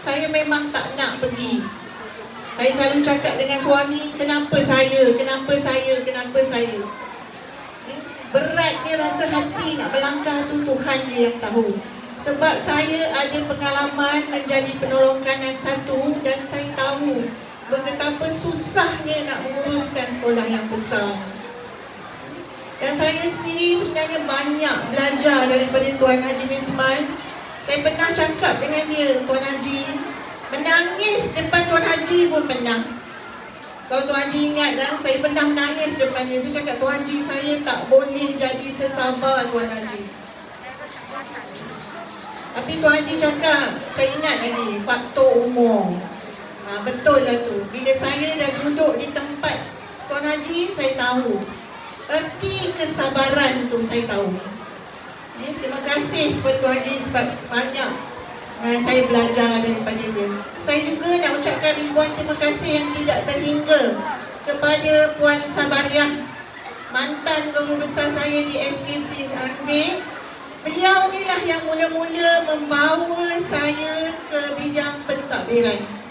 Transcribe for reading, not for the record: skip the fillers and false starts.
saya memang tak nak pergi. Saya selalu cakap dengan suami, kenapa saya, kenapa saya, kenapa saya. Berat ni rasa hati nak melangkah tu Tuhan dia yang tahu. Sebab saya ada pengalaman menjadi penolong kanan satu dan saya tahu betapa susahnya nak menguruskan sekolah yang besar. Dan saya sendiri sebenarnya banyak belajar daripada Tuan Haji Misman. Saya pernah cakap dengan dia, Tuan Haji, menangis depan Tuan Haji pun pernah. Kalau Tuan Haji ingat lah, saya pernah menangis depan dia. Saya cakap, Tuan Haji, saya tak boleh jadi sesabar Tuan Haji. Tapi Tuan Haji cakap, saya ingat lagi, faktor umur. Betul lah tu. Bila saya dah duduk di tempat Tuan Haji, saya tahu erti kesabaran tu saya tahu. Terima kasih kepada Tuan Haji sebab banyak saya belajar daripada dia. Saya juga nak ucapkan ribuan terima kasih yang tidak terhingga kepada Puan Sabariah, mantan guru besar saya di SKC Angge. Beliau inilah yang mula-mula membawa saya ke bidang pentadbiran.